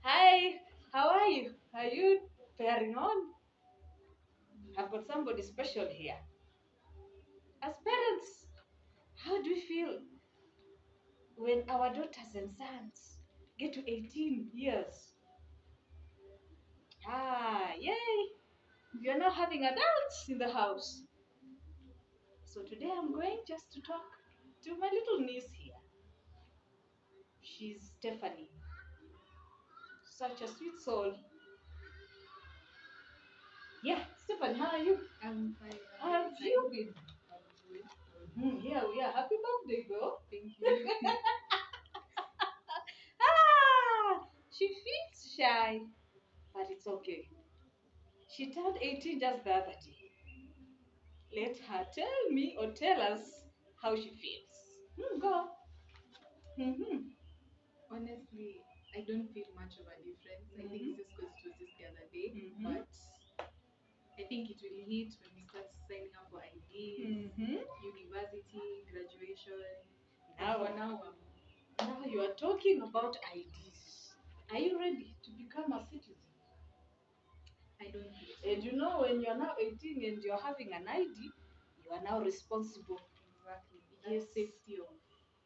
Hi, how are you? Are you faring on? I've got somebody special here. As parents, how do you feel when our daughters and sons get to 18 years? Yay! We are now having adults in the house. So today I'm going just to talk to my little niece here. She's Stephanie. Such a sweet soul. Yeah, Stephanie, how are you? I'm fine. How have you been? I'm good. Here we are. Happy birthday, girl. Thank you. She feels shy, but it's okay. She turned 18 just the other day. Let her tell me or tell us how she feels. Go. Mm-hmm. Honestly, I don't feel much of a difference. I think it's just because it was just the other day. But I think it will hit when we start signing up for IDs, university, graduation. Now, For now, now you are talking about IDs. Are you ready to become a citizen? I don't think so. And you know, when you're now 18 and you're having an ID, you are now responsible. Exactly. Yes. That safety of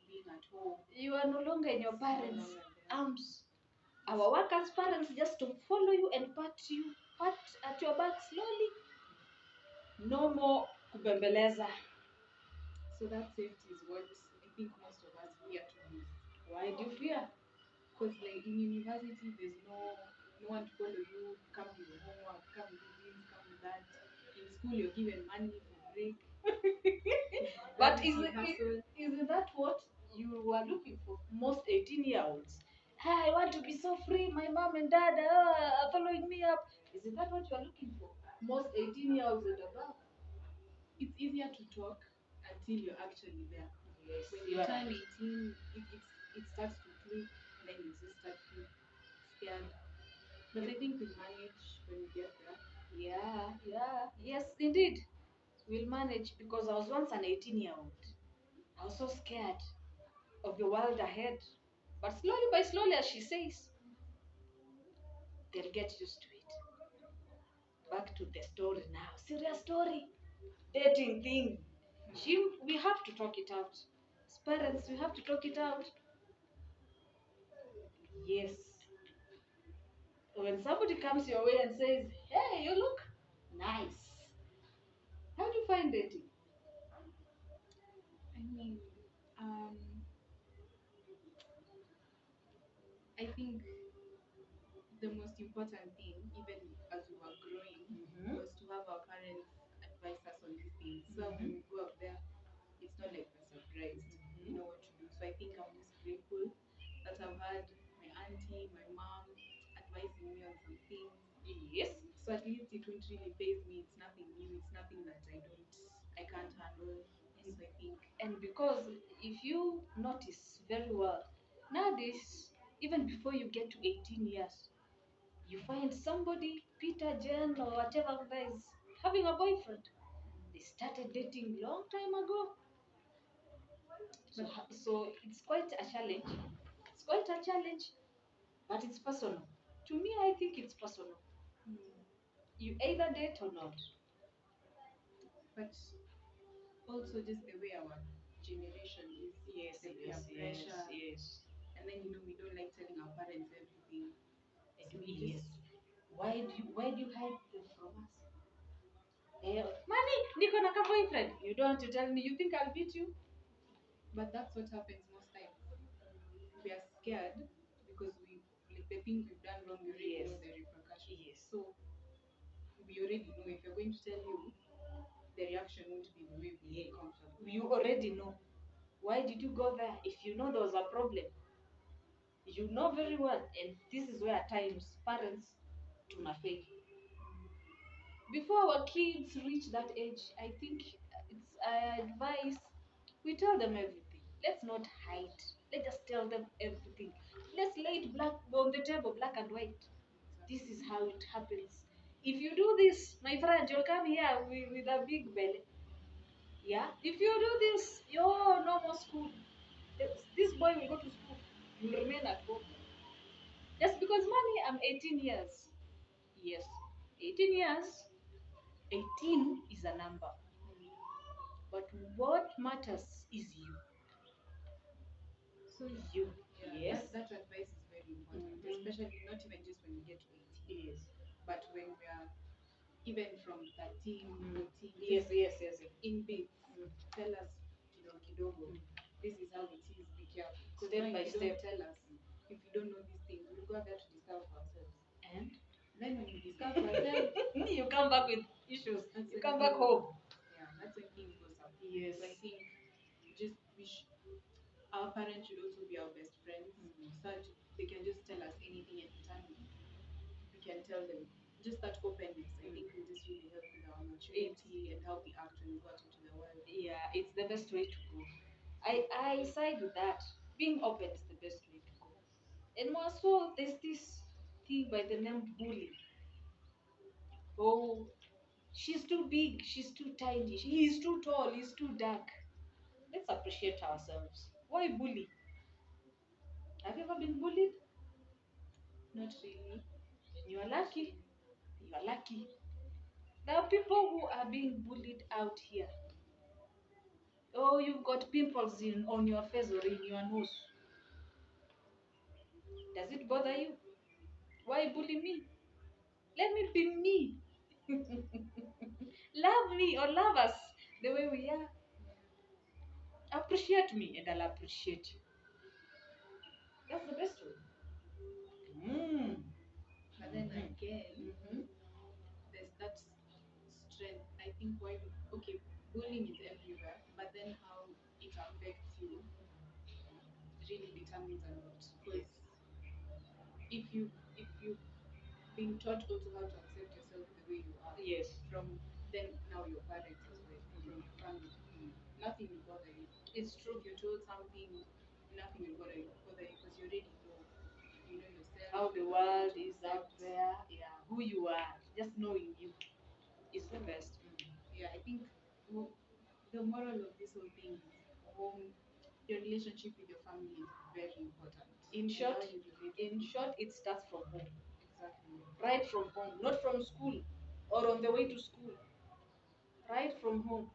being at home. You are no longer in your It's no parents' longer there. arms. Our workers' parents just to follow you and pat at your back slowly. No more kubembeleza. So that safety is what I think most of us fear to lose. Why do you fear? Because like in university, there's no one to follow you. Come do your homework. Come do this. Come do that. In school, you're given money for break. But isn't that what you were looking for? Most 18-year-olds. Hey, I want to be so free. My mom and dad are following me up. Isn't that what you are looking for? Most 18-year-olds and above. It's easier to talk until you're actually there. Yes, When you turn 18, it starts to click, and then you just start to feel scared. But I think we manage when we get there. Yes, indeed. We'll manage because I was once an 18-year-old. I was so scared of the world ahead. But slowly by slowly, as she says, they'll get used to it. Back to the story now. Serious story. Dating thing. We have to talk it out. As parents, we have to talk it out. Yes. When somebody comes your way and says, hey, you look nice. How do you find dating? I mean, I think the most important thing, even as we were growing, was to have our parents advise us on these things. So when we go up there, it's not like we're surprised. You know what to do. So I think I'm just grateful that I've had my auntie, my mom advising me on some things. Yes. So at least it won't really phase me. It's nothing new. It's nothing that I can't handle. So I think. And because if you notice very well, nowadays, even before you get to 18 years, you find somebody, Peter, Jen, or whatever guys, having a boyfriend. They started dating long time ago. So it's quite a challenge. It's quite a challenge, but it's personal. To me, I think it's personal. You either date or not. But also just the way our generation is, Yes, the peer yes, pressure, yes. and then we don't like telling our parents everything. So we Yes. just Why do you hide them from us? Mommy, niko na ka boyfriend. You don't want to tell me. You think I'll beat you? but that's what happens most times. We are scared because we like the things we've done wrong, we already Yes. know the repercussions. Yes. So we already know if you're going to tell you, the reaction won't be the way we feel comfortable. You already know. Why did you go there if you know there was a problem? You know very well, and this is where at times parents fail. Before our kids reach that age, I think it's advice we tell them everything. Let's not hide. Let's just tell them everything. Let's lay it black on the table, black and white. This is how it happens. If you do this, my friend, you'll come here with a big belly. Yeah. If you do this, you're no more school. This boy will go to school. I'm 18 years. Yes, 18 years. 18 is a number. But what matters is you. So You. yeah, Yes. that advice is very important, especially not even just when we get to 18, Yes. but when we are even from 13, 14, Yes, yes, yes, yes. in bits. Tell us, kidogo, this is how it is, be careful. Because Step now by if you step. don't tell us, if you don't know these things, we'll go there to discover for ourselves. And Then when we discover for ourselves, you come back with issues. that's You when come back home. Yeah, that's when things go south. Yes. So I think just our parents should also be our best friends, such they can just tell us anything anytime. We can tell them. Just that openness, I think, will just really help with our maturity and how we act when we go out into the world. Yeah, it's the best way to go. I side with that. Being open is the best way to go. And also, there's this thing by the name bullying. Oh, she's too big, she's too tiny, he's too tall, he's too dark. Let's appreciate ourselves. Why bully? Have you ever been bullied? Not really. You are lucky. You are lucky. There are people who are being bullied out here. Oh, you've got pimples on your face or in your nose. Does it bother you? Why bully me? Let me be me. Love me or love us the way we are. Appreciate me and I'll appreciate you. That's the best way. But then again, there's that strength. I think why okay, bullying is everywhere, but then how it affects you really determines a lot. Because if you've been taught also how to accept yourself the way you are, Yes. from then now your parents as well, from your family, nothing will bother you. It's true. If you're told something, nothing will bother you because you already you know yourself, How the you know how world to is out accept. there. Yeah. Who you are. Just knowing you is the best. Yeah, I think the moral of this whole thing is your relationship with your family is very important. In And short, how you relate with people. it starts from home. Exactly. Right from home, not from school or on the way to school. Right from home.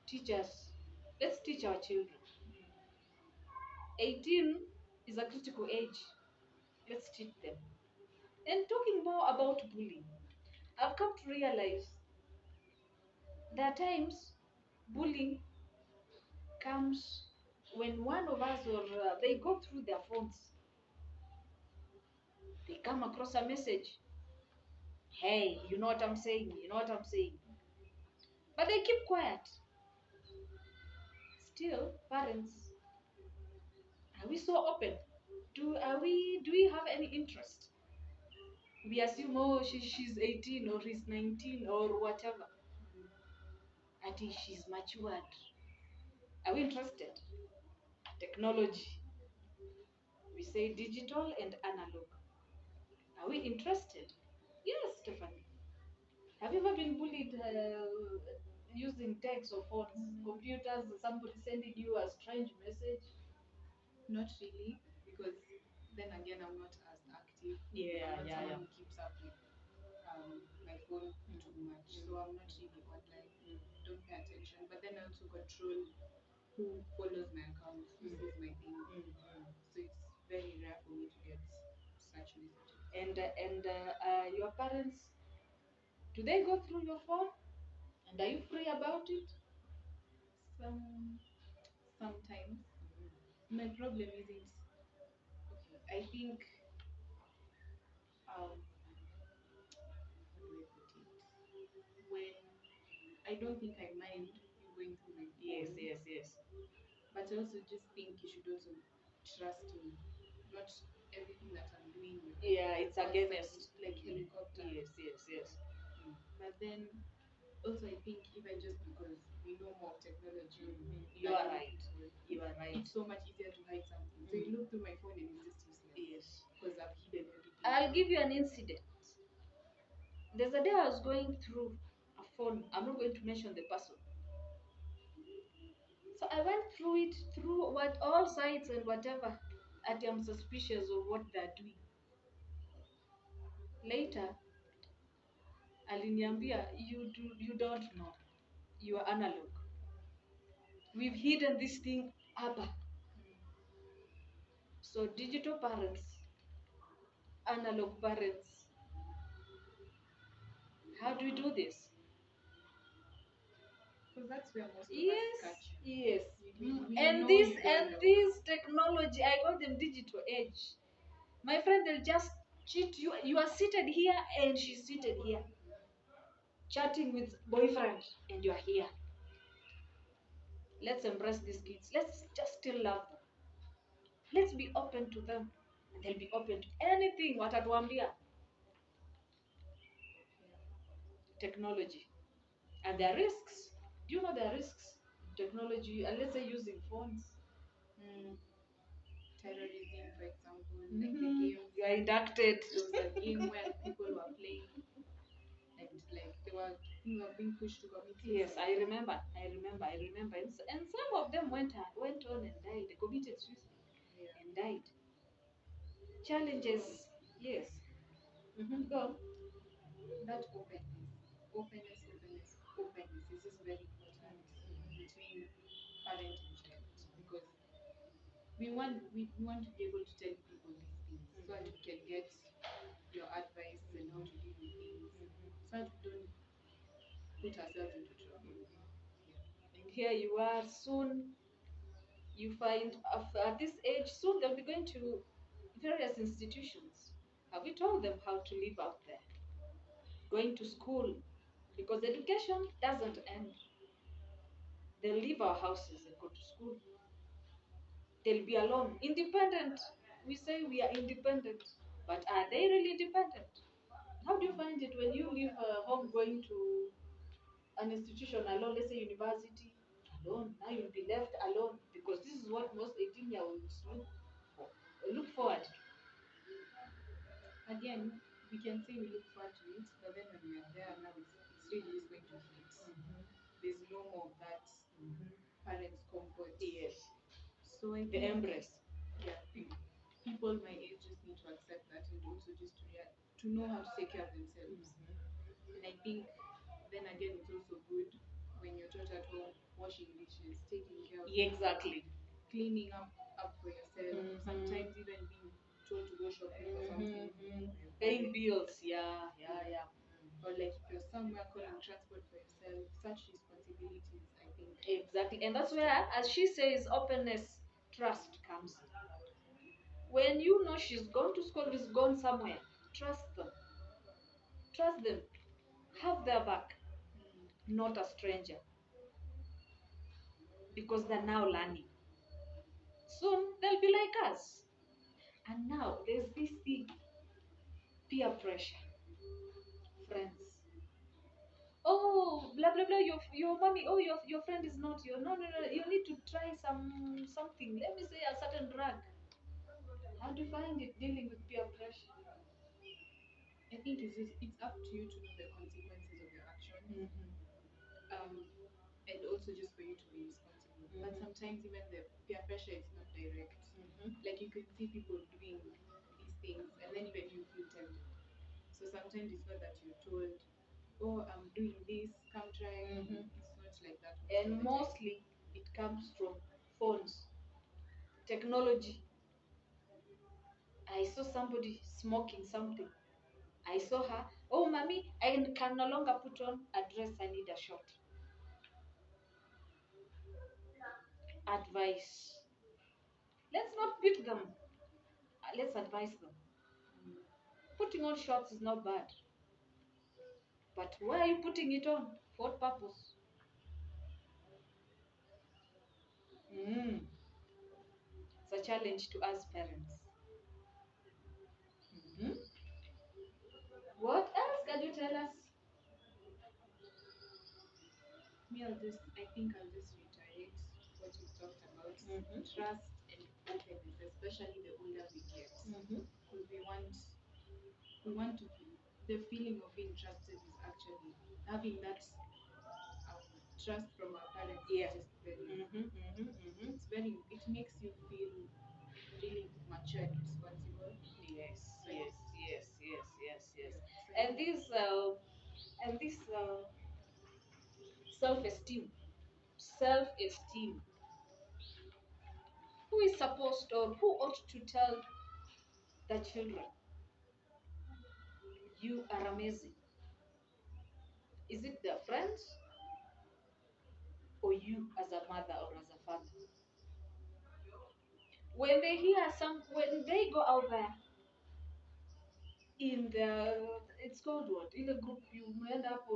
Teach us. Let's teach our children. 18 is a critical age. Let's teach them. And talking more about bullying, I've come to realize there are times bullying comes when one of us or they go through their phones. They come across a message. Hey, you know what I'm saying? You know what I'm saying? But they keep quiet. Still, parents, are we so open? Do we have any interest? We assume, oh, she's 18 or he's 19 or whatever. Until she's matured. Are we interested? Technology. We say digital and analog. Are we interested? Yes, Stephanie. Have you ever been bullied using text or phones, computers, somebody sending you a strange message? Not really, because then again, I'm not as active. Yeah, I'm not yeah, someone yeah. who keeps up with my phone too much, so I'm not really online. Don't pay attention. But then I also control who follows my account, who sees my thing. So it's very rare for me to get such messages. And your parents, do they go through your phone? And are you free about it? Sometimes my problem isn't okay. I think how do I put it? When I don't think I mind you going through my Yes, phone, yes, yes. but I also just think you should also trust me. Not everything that I'm doing, Yeah, it's against. like helicopter. Yes, yes, yes. But then also I think even just because we know more of technology You than are many right. people, You are right. it's so much easier to hide something. So you look through my phone and it's just useless. Yes. Because I've hidden everything. I'll give you an incident. There's a day I was going through a phone. I'm not going to mention the person. So I went through it, through what all sites and whatever. I'm suspicious of what they're doing. Later aliniambia, you don't know, you are analog, we've hidden this thing hapa. So digital parents, analog parents, how do we do this? Because that's where most of Yes, us catch you. yes. We And know this you don't and know. this technology, I call them digital age. My friend, they'll just cheat you. You are seated here and she's seated here, chatting with boyfriend, and you are here. Let's embrace these kids. Let's just still love them. Let's be open to them, and they'll be open to anything. Watatuambia technology, and there are risks. Do you know there are risks in technology? And let's say using phones. Terrorism, for example, like the games. You are inducted. There was a game where people were playing, and like they were being pushed to commit suicide. Yes, I remember. And some of them went on and died. They committed suicide and died. Challenges, yes. Go. That openness is just very important between parent and child, because we want to be able to tell people these things so that we can get your advice and how to deal with things, so that we don't put ourselves into trouble. And here you are, soon you find at this age, soon they'll be going to various institutions. Have we told them how to live out there? Going to school, because education doesn't end. They'll leave our houses and go to school. They'll be alone, independent. We say we are independent, but are they really independent? How do you find it when you leave home going to an institution alone, let's say university, alone? Now you'll be left alone, because this is what most 18-year-olds look forward to. Again, we can say we look forward to it, but then when we are there now, it's really just going to hit. There's no more of that parents' comfort. Yes. So I The think, embrace. yeah, people my age just need to accept that, and also just to know how to take care of themselves. And I think then again, it's also good when you're taught at home, washing dishes, taking care of Exactly. cleaning up for yourself. Sometimes even being told to go shopping for something. Paying bills, yeah. Or like if you're somewhere, calling transport for yourself. Such responsibilities, I think. Exactly. And that's where, as she says, openness, trust comes in. When you know she's gone to school, she's gone somewhere, trust them. Trust them. Have their back, not a stranger. Because they're now learning. Soon they'll be like us. And now there's this thing, peer pressure. Friends. Oh, blah blah blah. Your mommy. Oh, your friend is not your. No. You need to try something. Let me say a certain drug. How do you find it dealing with peer pressure? I think it's up to you to know the consequences of your actions. And also just for you to be responsible. But sometimes even the peer pressure is not direct. Like you can see people doing these things, and then even you feel tempted. So sometimes it's not that you're told, "Oh, I'm doing this. Come try." It's not like that. And mostly it comes from phones, technology. I saw somebody smoking something. I saw her. Oh, mommy, I can no longer put on a dress. I need a short. Advice. Let's not beat them. Let's advise them. Putting on shorts is not bad. But why are you putting it on? For what purpose? It's a challenge to us parents. What else can you tell us? I think I'll just reiterate what we talked about. Trust and openness, especially the older we get. Because we want to feel the feeling of being trusted is actually having that trust from our parents. Yeah. Is just very it's very, it makes you feel really mature and responsible. Yes. And this self-esteem, self-esteem. Who is supposed or who ought to tell the children, you are amazing? Is it their friends or you as a mother or as a father? When they hear when they go out there in it's called what? In the group, you end up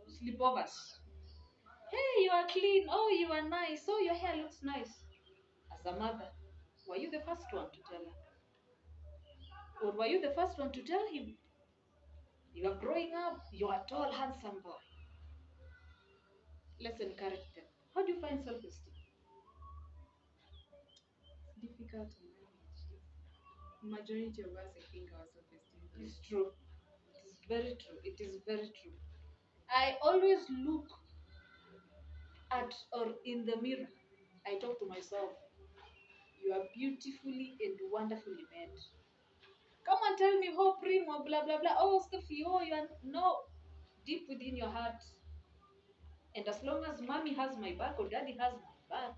sleepovers. Hey, you are clean. Oh, you are nice. Oh, your hair looks nice. As a mother, were you the first one to tell her? Or were you the first one to tell him? You are growing up. You are a tall, handsome boy. Let's encourage them. How do you find self-esteem? It's difficult to manage. Majority of us, I think, our self-esteem is It's true. It is very true. It is very true. I always look at or in the mirror. I talk to myself. You are beautifully and wonderfully made. Come and tell me, oh, primo, blah, blah, blah. Oh, Steffi, oh, you are. No. Deep within your heart. And as long as mommy has my back or daddy has my back,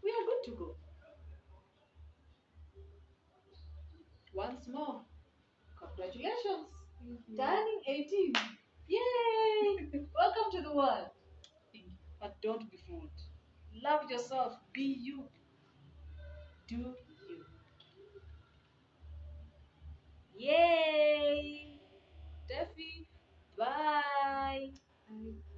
we are good to go. Once more, congratulations. Turning 18. Yay! Welcome to the world. Thank you. But don't be fooled. Love yourself. Be you. Do you. Yay! Steffi, bye. I